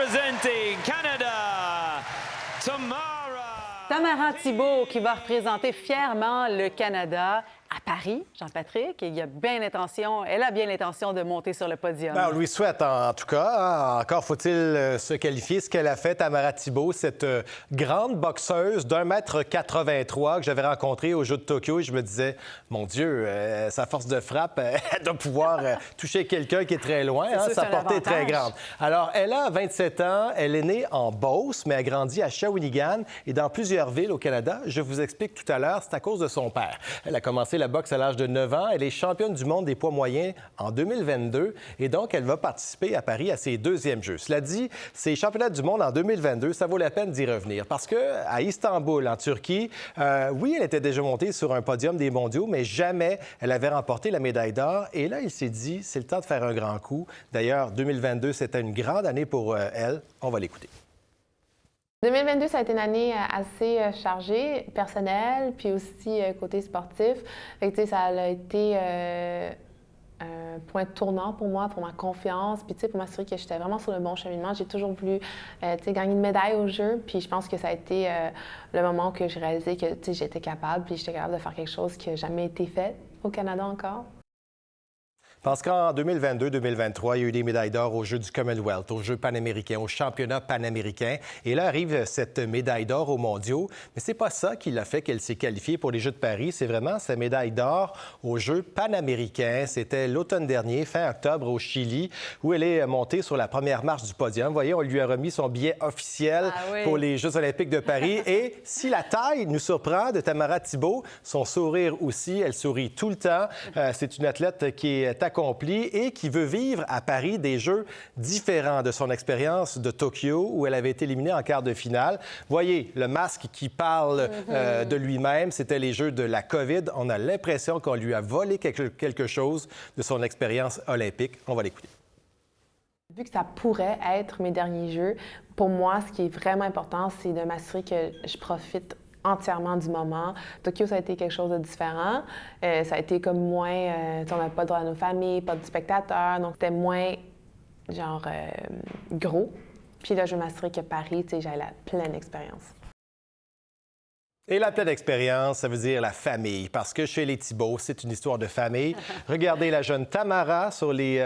representing Canada, Tamara Thibault qui va représenter fièrement le Canada à Paris, Jean-Patrick. Elle a bien l'intention de monter sur le podium. Bien, on lui souhaite, en tout cas. Encore faut-il se qualifier. Ce qu'elle a fait, Tamara Thibault, cette grande boxeuse d'1,83 m que j'avais rencontrée aux Jeux de Tokyo. Et je me disais, mon Dieu, sa force de frappe, elle doit pouvoir toucher quelqu'un qui est très loin. Sa portée est très grande. Alors, elle a 27 ans. Elle est née en Beauce, mais a grandi à Shawinigan et dans plusieurs villes au Canada. Je vous explique tout à l'heure, c'est à cause de son père. Elle a commencé la boxe à l'âge de 9 ans. Elle est championne du monde des poids moyens en 2022 et donc elle va participer à Paris à ses deuxièmes Jeux. Cela dit, ces championnats du monde en 2022, ça vaut la peine d'y revenir parce qu'à Istanbul, en Turquie, oui, elle était déjà montée sur un podium des mondiaux, mais jamais elle avait remporté la médaille d'or. Et là, il s'est dit, c'est le temps de faire un grand coup. D'ailleurs, 2022, c'était une grande année pour elle. On va l'écouter. 2022, ça a été une année assez chargée, personnelle, puis aussi côté sportif. Fait que, ça a été un point tournant pour moi, pour ma confiance, puis pour m'assurer que j'étais vraiment sur le bon cheminement. J'ai toujours voulu gagner une médaille au jeu, puis je pense que ça a été le moment où j'ai réalisé que j'étais capable, puis j'étais capable de faire quelque chose qui n'a jamais été fait au Canada encore. Parce qu'en 2022-2023, il y a eu des médailles d'or aux Jeux du Commonwealth, aux Jeux panaméricains, aux championnats panaméricains. Et là arrive cette médaille d'or aux mondiaux. Mais c'est pas ça qui l'a fait qu'elle s'est qualifiée pour les Jeux de Paris. C'est vraiment sa médaille d'or aux Jeux panaméricains. C'était l'automne dernier, fin octobre, au Chili, où elle est montée sur la première marche du podium. Vous voyez, on lui a remis son billet officiel pour les Jeux olympiques de Paris. Et si la taille nous surprend de Tamara Thibault, son sourire aussi, elle sourit tout le temps. C'est une athlète qui est accomplie et qui veut vivre à Paris des Jeux différents de son expérience de Tokyo où elle avait été éliminée en quart de finale. Voyez, le masque qui parle de lui-même, c'était les Jeux de la COVID. On a l'impression qu'on lui a volé quelque chose de son expérience olympique. On va l'écouter. Vu que ça pourrait être mes derniers Jeux, pour moi, ce qui est vraiment important, c'est de m'assurer que je profite entièrement du moment. Tokyo, ça a été quelque chose de différent. Ça a été comme moins... on n'avait pas le droit à nos familles, pas de spectateurs, donc c'était moins, gros. Puis là, je veux m'assurer que Paris, j'ai la pleine expérience. Et la pleine expérience, ça veut dire la famille, parce que chez les Thibault, c'est une histoire de famille. Regardez la jeune Tamara sur les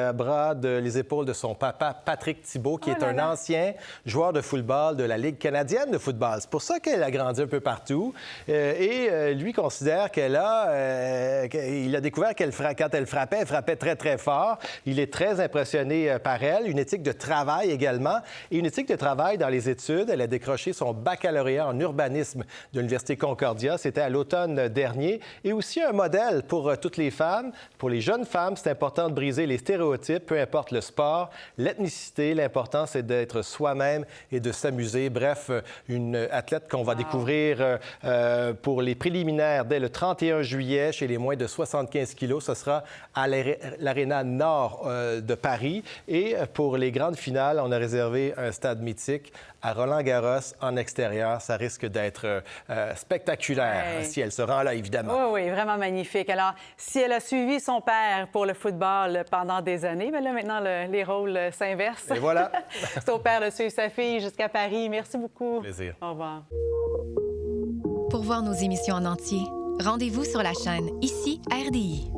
les épaules de son papa, Patrick Thibault, qui est un ancien joueur de football de la Ligue canadienne de football. C'est pour ça qu'elle a grandi un peu partout. Lui considère qu'il a découvert quand elle frappait très, très fort. Il est très impressionné par elle. Une éthique de travail également. Et une éthique de travail dans les études. Elle a décroché son baccalauréat en urbanisme de l'Université Concordia, c'était à l'automne dernier. Et aussi un modèle pour toutes les femmes. Pour les jeunes femmes, c'est important de briser les stéréotypes, peu importe le sport, l'ethnicité. L'important, c'est d'être soi-même et de s'amuser. Bref, une athlète qu'on va découvrir pour les préliminaires dès le 31 juillet chez les moins de 75 kilos. Ce sera à l'Arena Nord de Paris. Et pour les grandes finales, on a réservé un stade mythique à Roland-Garros en extérieur. Ça risque d'être spectaculaire si elle se rend là, évidemment. Oui, vraiment magnifique. Alors, si elle a suivi son père pour le football pendant des années, bien là, maintenant, les rôles s'inversent. Et voilà. Son père de suivre sa fille jusqu'à Paris. Merci beaucoup. Plaisir. Au revoir. Pour voir nos émissions en entier, rendez-vous sur la chaîne Ici RDI.